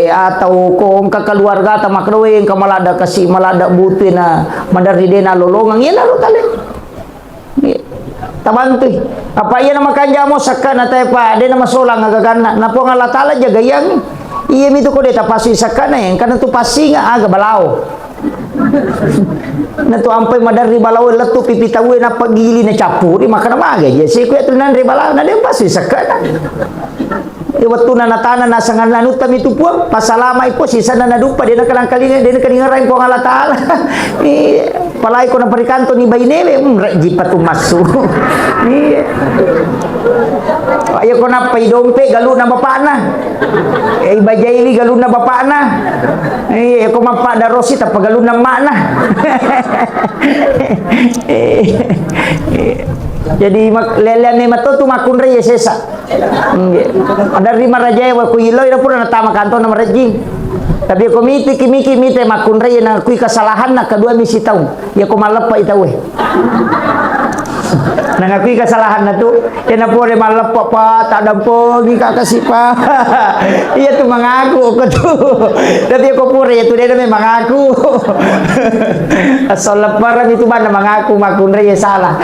atau kung keluarga ta makruing kamalada kasi malada buti na mandari din na lolongang yan lalo tali tabantoy apa iya na makanja mo sakka na tayo pa di na masulang agagana na po nga latala dya gayang iya mito ko di tapasi sakka na yan kanang to pasi nga aga balao na to ampay madari balao lato pipitawin na pagili na chapu di makanamaga dya si kuya tunan ri balao na di pasi sakka na waktu na natana na sangan lanutam itu po pasalamay po sisa na nadupa di na kanang kalinga di na kalingaray ko ang alatala ni palay ko ng parikanto ni Baynele di pa tumaso ni ayaw ko na paidompe galo na bapa na ibajayli galo na bapa na ayaw ko mapada Rosi tapag galo na ma na jadi lelean ni matutu makun raya sesa ada lima raja wa kuilo ira pura natama kanto na maraji tapi ko miti kimiki makun raya na kui kesalahan na kedua misi tahu ya ko malapa itaw nangakui kesalahan na tu ya na pore malapa pa tak dampo ni kakasi pa iya tu mengaku ko tu tapi ko pure ya tu dia memang mengaku asal leparan itu mana mengaku makun raya salah